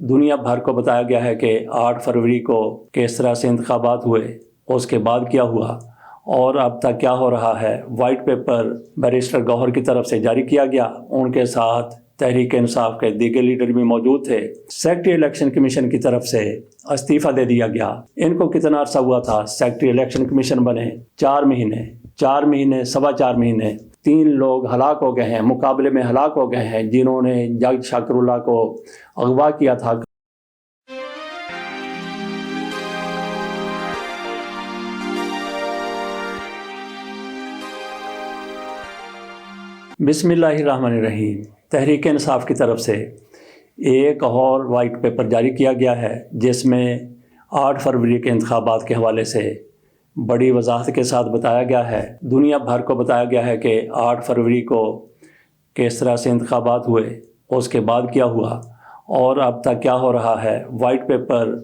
دنیا بھر کو بتایا گیا ہے کہ 8 فروری کو کس طرح سے انتخابات ہوئے، اس کے بعد کیا ہوا اور اب تک کیا ہو رہا ہے۔ وائٹ پیپر بیرسٹر گوہر کی طرف سے جاری کیا گیا، ان کے ساتھ تحریک انصاف کے دیگر لیڈر بھی موجود تھے۔ سیکرٹری الیکشن کمیشن کی طرف سے استعفیٰ دے دیا گیا۔ ان کو کتنا عرصہ ہوا تھا سیکرٹری الیکشن کمیشن بنے؟ 4 مہینے، سوا 4 مہینے۔ 3 لوگ ہلاک ہو گئے ہیں، مقابلے میں ہلاک ہو گئے ہیں، جنہوں نے جج شاکر اللہ کو اغوا کیا تھا۔ بسم اللہ الرحمن الرحیم۔ تحریک انصاف کی طرف سے ایک اور وائٹ پیپر جاری کیا گیا ہے، جس میں 8 فروری کے انتخابات کے حوالے سے بڑی وضاحت کے ساتھ بتایا گیا ہے۔ دنیا بھر کو بتایا گیا ہے کہ 8 فروری کو کس طرح سے انتخابات ہوئے، اس کے بعد کیا ہوا اور اب تک کیا ہو رہا ہے۔ وائٹ پیپر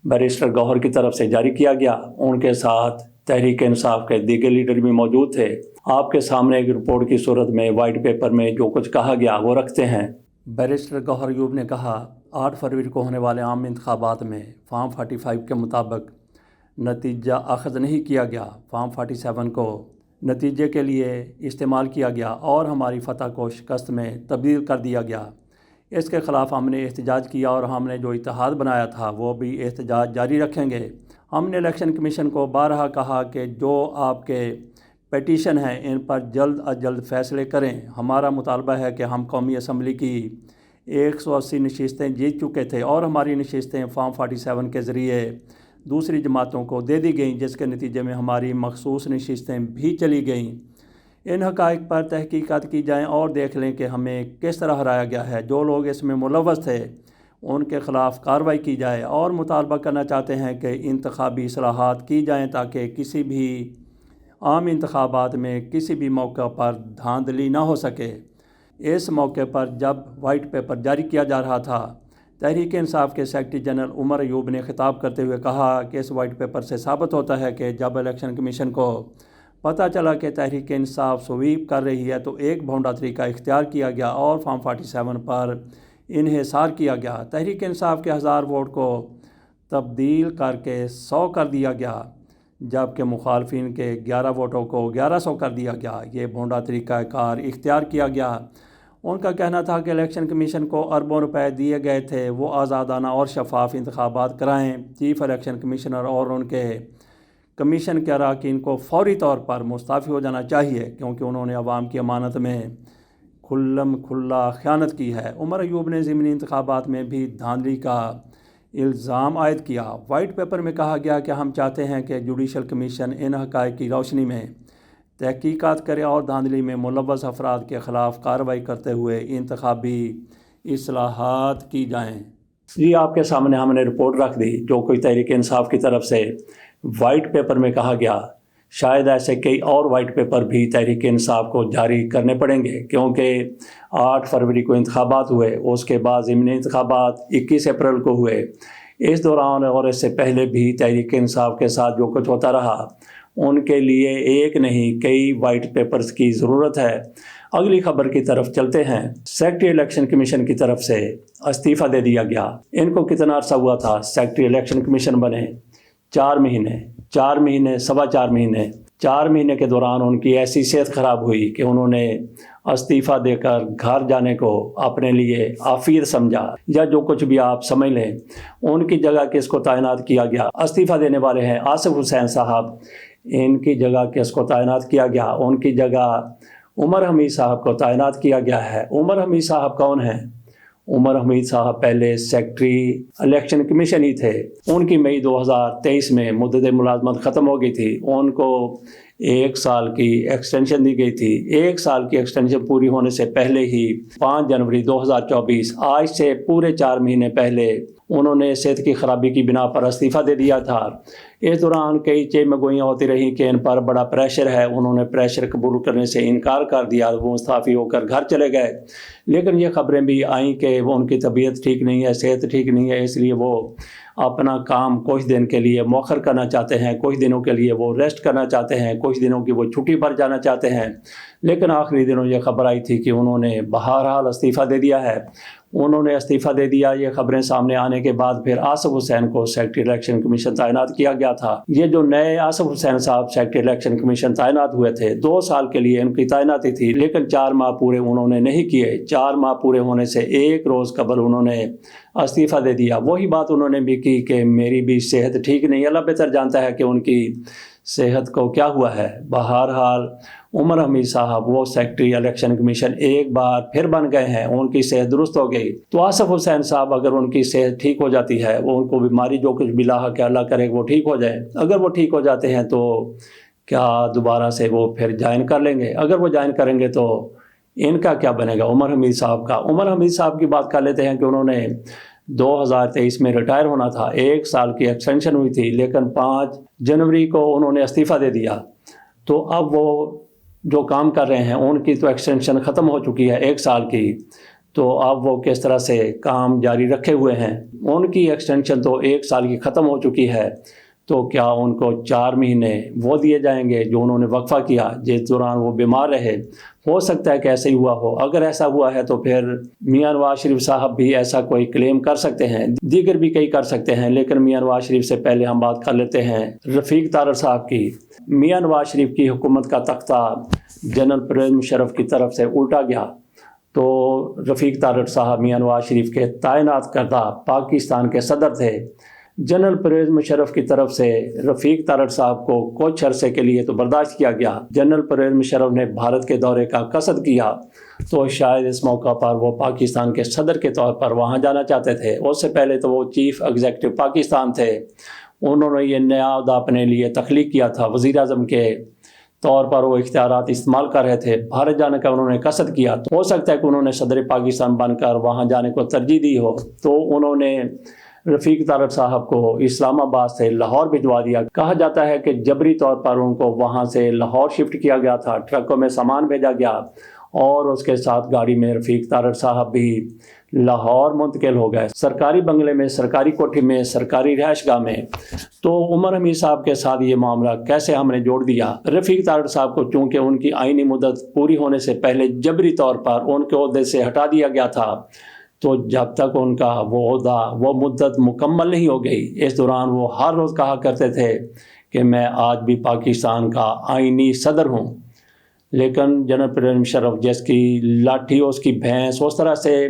بیرسٹر گوہر کی طرف سے جاری کیا گیا، ان کے ساتھ تحریک انصاف کے دیگر لیڈر بھی موجود تھے۔ آپ کے سامنے ایک رپورٹ کی صورت میں وائٹ پیپر میں جو کچھ کہا گیا وہ رکھتے ہیں۔ بیرسٹر گوہر ایوب نے کہا، 8 فروری کو ہونے والے عام انتخابات میں فارم 45 کے مطابق نتیجہ اخذ نہیں کیا گیا۔ فارم 47 کو نتیجے کے لیے استعمال کیا گیا اور ہماری فتح کو شکست میں تبدیل کر دیا گیا۔ اس کے خلاف ہم نے احتجاج کیا اور ہم نے جو اتحاد بنایا تھا وہ بھی احتجاج جاری رکھیں گے۔ ہم نے الیکشن کمیشن کو بارہا کہا کہ جو آپ کے پیٹیشن ہیں ان پر جلد از جلد فیصلے کریں۔ ہمارا مطالبہ ہے کہ ہم قومی اسمبلی کی 180 نشستیں جیت چکے تھے اور ہماری نشستیں فارم 47 کے ذریعے دوسری جماعتوں کو دے دی گئیں، جس کے نتیجے میں ہماری مخصوص نشستیں بھی چلی گئیں۔ ان حقائق پر تحقیقات کی جائیں اور دیکھ لیں کہ ہمیں کس طرح ہرایا گیا ہے۔ جو لوگ اس میں ملوث تھے ان کے خلاف کارروائی کی جائے اور مطالبہ کرنا چاہتے ہیں کہ انتخابی اصلاحات کی جائیں تاکہ کسی بھی عام انتخابات میں کسی بھی موقع پر دھاندلی نہ ہو سکے۔ اس موقع پر جب وائٹ پیپر جاری کیا جا رہا تھا، تحریک انصاف کے سیکرٹری جنرل عمر ایوب نے خطاب کرتے ہوئے کہا کہ اس وائٹ پیپر سے ثابت ہوتا ہے کہ جب الیکشن کمیشن کو پتہ چلا کہ تحریک انصاف سویپ کر رہی ہے تو ایک بھونڈا طریقہ اختیار کیا گیا اور فارم 47 پر انحصار کیا گیا۔ تحریک انصاف کے 1000 ووٹ کو تبدیل کر کے 100 کر دیا گیا، جبکہ مخالفین کے 11 ووٹوں کو 1100 کر دیا گیا۔ یہ بھونڈا طریقہ کار اختیار کیا گیا۔ ان کا کہنا تھا کہ الیکشن کمیشن کو اربوں روپے دیے گئے تھے، وہ آزادانہ اور شفاف انتخابات کرائیں۔ چیف الیکشن کمشنر اور ان کے کمیشن کے اراکین کو فوری طور پر مستعفی ہو جانا چاہیے، کیونکہ انہوں نے عوام کی امانت میں کھلم کھلا خیانت کی ہے۔ عمر ایوب نے ضمنی انتخابات میں بھی دھاندلی کا الزام عائد کیا۔ وائٹ پیپر میں کہا گیا کہ ہم چاہتے ہیں کہ جوڈیشل کمیشن ان حقائق کی روشنی میں تحقیقات کرے اور دھاندلی میں ملوث افراد کے خلاف کارروائی کرتے ہوئے انتخابی اصلاحات کی جائیں۔ جی، آپ کے سامنے ہم نے رپورٹ رکھ دی جو کوئی تحریک انصاف کی طرف سے وائٹ پیپر میں کہا گیا۔ شاید ایسے کئی اور وائٹ پیپر بھی تحریک انصاف کو جاری کرنے پڑیں گے، کیونکہ 8 فروری کو انتخابات ہوئے، اس کے بعد ضمنی انتخابات 21 اپریل کو ہوئے۔ اس دوران اور اس سے پہلے بھی تحریک انصاف کے ساتھ جو کچھ ہوتا رہا، ان کے لیے ایک نہیں کئی وائٹ پیپرز کی ضرورت ہے۔ اگلی خبر کی طرف چلتے ہیں۔ سیکرٹری الیکشن کمیشن کی طرف سے استعفیٰ دے دیا گیا۔ ان کو کتنا عرصہ ہوا تھا سیکرٹری الیکشن کمیشن بنے؟ 4 مہینے، سوا 4 مہینے۔ 4 مہینے کے دوران ان کی ایسی صحت خراب ہوئی کہ انہوں نے استعفیٰ دے کر گھر جانے کو اپنے لیے آفیت سمجھا، یا جو کچھ بھی آپ سمجھ لیں۔ ان کی جگہ کس کو تعینات کیا گیا؟ استعفیٰ دینے والے ہیں آصف حسین صاحب، ان کی جگہ کس کو تعینات کیا گیا؟ ان کی جگہ عمر حمید صاحب کو تعینات کیا گیا ہے۔ عمر حمید صاحب کون ہیں؟ عمر حمید صاحب پہلے سیکرٹری الیکشن کمیشن ہی تھے۔ ان کی مئی 2023 میں مدت ملازمت ختم ہو گئی تھی۔ ان کو 1 سال کی ایکسٹینشن دی گئی تھی۔ 1 سال کی ایکسٹینشن پوری ہونے سے پہلے ہی 5 جنوری 2024، آج سے پورے 4 مہینے پہلے، انہوں نے صحت کی خرابی کی بنا پر استعفیٰ دے دیا تھا۔ اس دوران کئی چیمگوئیاں ہوتی رہیں کہ ان پر بڑا پریشر ہے، انہوں نے پریشر قبول کرنے سے انکار کر دیا، وہ مستعفی ہو کر گھر چلے گئے۔ لیکن یہ خبریں بھی آئیں کہ وہ ان کی طبیعت ٹھیک نہیں ہے، صحت ٹھیک نہیں ہے، اس لیے وہ اپنا کام کچھ دن کے لیے مؤخر کرنا چاہتے ہیں، کچھ دنوں کے لیے وہ ریسٹ کرنا چاہتے ہیں، کچھ دنوں کی وہ چھٹی پر جانا چاہتے ہیں۔ لیکن آخری دنوں یہ خبر آئی تھی کہ انہوں نے بہرحال استعفیٰ دے دیا ہے۔ انہوں نے استعفیٰ دے دیا۔ یہ خبریں سامنے آنے کے بعد پھر آصف حسین کو سیکرٹری الیکشن کمیشن تعینات کیا گیا تھا۔ یہ جو نئے آصف حسین صاحب سیکرٹری الیکشن کمیشن تعینات ہوئے تھے، 2 سال کے لیے ان کی تعیناتی تھی، لیکن 4 ماہ پورے انہوں نے نہیں کیے۔ 4 ماہ پورے ہونے سے 1 روز قبل انہوں نے استعفیٰ دے دیا۔ وہی بات انہوں نے بھی کی کہ میری بھی صحت ٹھیک نہیں، اللہ بہتر جانتا ہے کہ ان کی صحت کو کیا ہوا ہے۔ بہرحال عمر حمید صاحب وہ سیکرٹری الیکشن کمیشن ایک بار پھر بن گئے ہیں، ان کی صحت درست ہو گئی۔ تو آصف حسین صاحب اگر ان کی صحت ٹھیک ہو جاتی ہے، وہ ان کو بیماری جو کچھ بھی لاحق ہے، اللہ کرے وہ ٹھیک ہو جائے، اگر وہ ٹھیک ہو جاتے ہیں تو کیا دوبارہ سے وہ پھر جوائن کر لیں گے؟ اگر وہ جوائن کریں گے تو ان کا کیا بنے گا عمر حمید صاحب کا؟ عمر حمید صاحب کی بات کر لیتے ہیں کہ انہوں نے 2023 میں ریٹائر ہونا تھا، 1 سال کی ایکسٹینشن ہوئی تھی، لیکن 5 جنوری کو انہوں نے استعفیٰ دے دیا۔ تو اب وہ جو کام کر رہے ہیں ان کی تو ایکسٹینشن ختم ہو چکی ہے 1 سال کی، تو اب وہ کس طرح سے کام جاری رکھے ہوئے ہیں؟ ان کی ایکسٹینشن تو 1 سال کی ختم ہو چکی ہے، تو کیا ان کو 4 مہینے وہ دیے جائیں گے جو انہوں نے وقفہ کیا جس دوران وہ بیمار رہے؟ ہو سکتا ہے کہ ایسا ہی ہوا ہو۔ اگر ایسا ہوا ہے تو پھر میاں نواز شریف صاحب بھی ایسا کوئی کلیم کر سکتے ہیں، دیگر بھی کئی کر سکتے ہیں، لیکن میاں نواز شریف سے پہلے ہم بات کر لیتے ہیں رفیق تارڑ صاحب کی۔ میاں نواز شریف کی حکومت کا تختہ جنرل پرویز مشرف کی طرف سے الٹا گیا، تو رفیق تارڑ صاحب میاں نواز شریف کے تعینات کردہ پاکستان کے صدر تھے۔ جنرل پرویز مشرف کی طرف سے رفیق تارڑ صاحب کو کچھ عرصے کے لیے تو برداشت کیا گیا۔ جنرل پرویز مشرف نے بھارت کے دورے کا قصد کیا تو شاید اس موقع پر وہ پاکستان کے صدر کے طور پر وہاں جانا چاہتے تھے۔ اس سے پہلے تو وہ چیف ایگزیکٹو پاکستان تھے، انہوں نے یہ نیا عہدہ اپنے لیے تخلیق کیا تھا، وزیر اعظم کے طور پر وہ اختیارات استعمال کر رہے تھے۔ بھارت جانے کا انہوں نے قصد کیا، تو ہو سکتا ہے کہ انہوں نے صدر پاکستان بن کر وہاں جانے کو ترجیح دی ہو، تو انہوں نے رفیق تارڑ صاحب کو اسلام آباد سے لاہور بھجوا دیا۔ کہا جاتا ہے کہ جبری طور پر ان کو وہاں سے لاہور شفٹ کیا گیا تھا، ٹرکوں میں سامان بھیجا گیا اور اس کے ساتھ گاڑی میں رفیق تارڑ صاحب بھی لاہور منتقل ہو گئے، سرکاری بنگلے میں، سرکاری کوٹھی میں، سرکاری رہائش گاہ میں۔ تو عمر حمید صاحب کے ساتھ یہ معاملہ کیسے ہم نے جوڑ دیا؟ رفیق تارڑ صاحب کو چونکہ ان کی آئینی مدت پوری ہونے سے پہلے جبری طور پر ان کے عہدے سے ہٹا دیا گیا تھا، تو جب تک ان کا وہ عہدہ وہ مدت مکمل نہیں ہو گئی، اس دوران وہ ہر روز کہا کرتے تھے کہ میں آج بھی پاکستان کا آئینی صدر ہوں۔ لیکن جنرل پرویز مشرف جس کی لاٹھی اس کی بھینس، اس طرح سے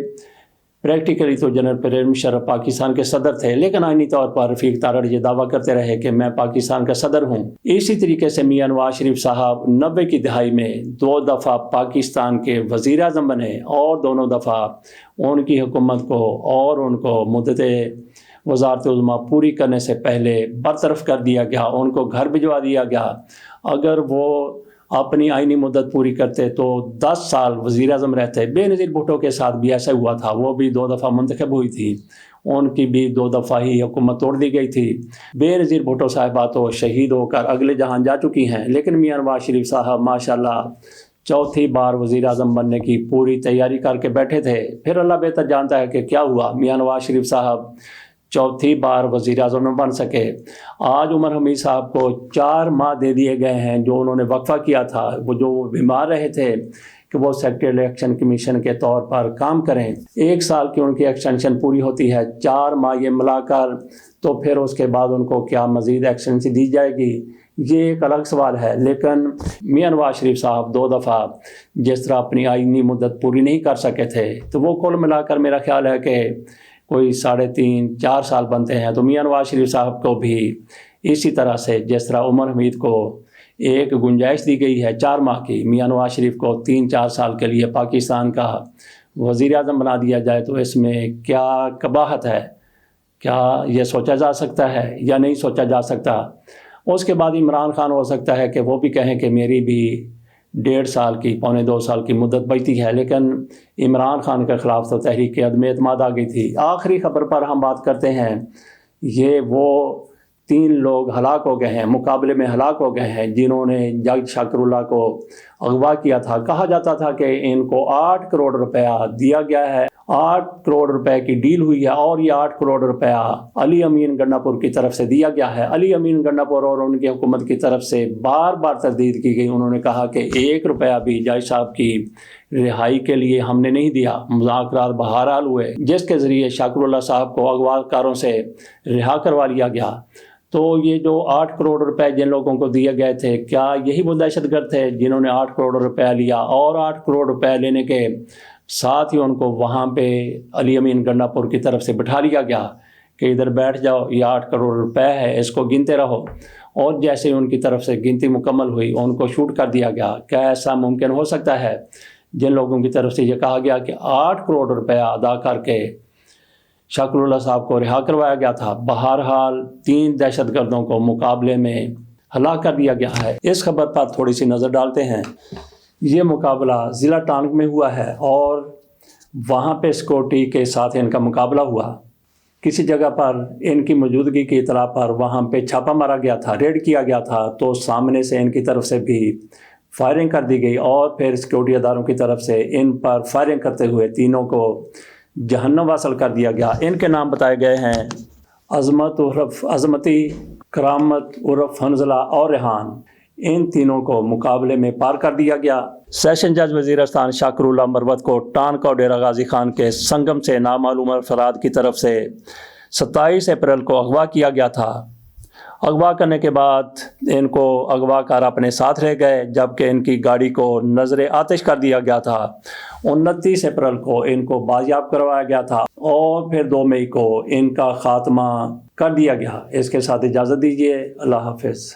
پریکٹیکلی تو جنرل پرویز مشرف پاکستان کے صدر تھے، لیکن آئینی طور پر رفیق تارڑ یہ دعویٰ کرتے رہے کہ میں پاکستان کا صدر ہوں۔ اسی طریقے سے میاں نواز شریف صاحب 90 کی دہائی میں 2 دفعہ پاکستان کے وزیر اعظم بنے، اور دونوں دفعہ ان کی حکومت کو اور ان کو مدت وزارت عظمیٰ پوری کرنے سے پہلے برطرف کر دیا گیا، ان کو گھر بھجوا دیا گیا۔ اگر وہ اپنی آئینی مدت پوری کرتے تو 10 سال وزیر اعظم رہتے۔ بے نظیر بھٹو کے ساتھ بھی ایسا ہوا تھا، وہ بھی 2 دفعہ منتخب ہوئی تھی، ان کی بھی 2 دفعہ ہی حکومت توڑ دی گئی تھی۔ بے نظیر بھٹو صاحبہ تو شہید ہو کر اگلے جہان جا چکی ہیں، لیکن میاں نواز شریف صاحب ماشاءاللہ 4تھی بار وزیر اعظم بننے کی پوری تیاری کر کے بیٹھے تھے۔ پھر اللہ بہتر جانتا ہے کہ کیا ہوا، میاں نواز شریف صاحب 4تھی بار وزیر اعظم نہ بن سکے۔ آج عمر حمید صاحب کو 4 ماہ دے دیے گئے ہیں جو انہوں نے وقفہ کیا تھا، وہ جو بیمار رہے تھے کہ وہ سیکرٹری الیکشن کمیشن کے طور پر کام کریں۔ 1 سال کی ان کی ایکسٹینشن پوری ہوتی ہے، 4 ماہ یہ ملا کر، تو پھر اس کے بعد ان کو کیا مزید ایکسٹینشن دی جائے گی، یہ ایک الگ سوال ہے۔ لیکن میاں نواز شریف صاحب 2 دفعہ جس طرح اپنی آئینی مدت پوری نہیں کر سکے تھے، تو وہ کل ملا کر میرا خیال ہے کہ کوئی 3.5-4 سال بنتے ہیں۔ تو میاں نواز شریف صاحب کو بھی اسی طرح سے جس طرح عمر حمید کو ایک گنجائش دی گئی ہے 4 ماہ کی، میاں نواز شریف کو 3-4 سال کے لیے پاکستان کا وزیر اعظم بنا دیا جائے، تو اس میں کیا قباحت ہے؟ کیا یہ سوچا جا سکتا ہے یا نہیں سوچا جا سکتا؟ اس کے بعد عمران خان ہو سکتا ہے کہ وہ بھی کہیں کہ میری بھی 1.5 سال کی 1.25 سال کی مدت بچتی ہے، لیکن عمران خان کے خلاف تو تحریک عدم اعتماد آ گئی تھی۔ آخری خبر پر ہم بات کرتے ہیں، یہ وہ 3 لوگ ہلاک ہو گئے ہیں، مقابلے میں ہلاک ہو گئے ہیں، جنہوں نے جج شاکر اللہ کو اغوا کیا تھا۔ کہا جاتا تھا کہ ان کو 8 کروڑ روپیہ دیا گیا ہے 8 کروڑ روپے کی ڈیل ہوئی ہے اور یہ 8 کروڑ روپیہ علی امین گنڈا پور کی طرف سے دیا گیا ہے۔ علی امین گنڈا پور اور ان کی حکومت کی طرف سے بار بار تردید کی گئی، انہوں نے کہا کہ 1 روپیہ بھی جج صاحب کی رہائی کے لیے ہم نے نہیں دیا۔ مذاکرات بہرحال ہوئے جس کے ذریعے شاکر اللہ صاحب کو اغوا کاروں سے رہا کروا لیا گیا۔ تو یہ جو 8 کروڑ روپے جن لوگوں کو دیے گئے تھے، کیا یہی وہ دہشت گرد تھے جنہوں نے 8 کروڑ روپے لیا اور 8 کروڑ روپے لینے کے ساتھ ہی ان کو وہاں پہ علی امین گنڈا پور کی طرف سے بٹھا لیا گیا کہ ادھر بیٹھ جاؤ، یہ 8 کروڑ روپے ہے، اس کو گنتے رہو، اور جیسے ان کی طرف سے گنتی مکمل ہوئی ان کو شوٹ کر دیا گیا؟ کیا ایسا ممکن ہو سکتا ہے؟ جن لوگوں کی طرف سے یہ کہا گیا کہ 8 کروڑ روپیہ ادا کر کے شاکر اللہ صاحب کو رہا کروایا گیا تھا، بہرحال 3 دہشت گردوں کو مقابلے میں ہلاک کر دیا گیا ہے۔ اس خبر پر تھوڑی سی نظر ڈالتے ہیں۔ یہ مقابلہ ضلع ٹانک میں ہوا ہے اور وہاں پہ سیکورٹی کے ساتھ ان کا مقابلہ ہوا۔ کسی جگہ پر ان کی موجودگی کی اطلاع پر وہاں پہ چھاپا مارا گیا تھا، ریڈ کیا گیا تھا، تو سامنے سے ان کی طرف سے بھی فائرنگ کر دی گئی اور پھر سیکورٹی اداروں کی طرف سے ان پر فائرنگ کرتے ہوئے تینوں کو جہنم واصل کر دیا گیا۔ ان کے نام بتائے گئے ہیں عظمت عرف عظمتی، کرامت عرف حنزلہ اور ریحان۔ ان تینوں کو مقابلے میں پار کر دیا گیا۔ سیشن جج وزیرستان شاکر اللہ مروت کو ٹانک اور ڈیرہ غازی خان کے سنگم سے نامعلوم افراد کی طرف سے 27 اپریل کو اغوا کیا گیا تھا۔ اغوا کرنے کے بعد ان کو اغوا کار اپنے ساتھ رہ گئے، جبکہ ان کی گاڑی کو نظر آتش کر دیا گیا تھا۔ 29 اپریل کو ان کو بازیاب کروایا گیا تھا اور پھر 2 مئی کو ان کا خاتمہ کر دیا گیا۔ اس کے ساتھ اجازت دیجیے، اللہ حافظ۔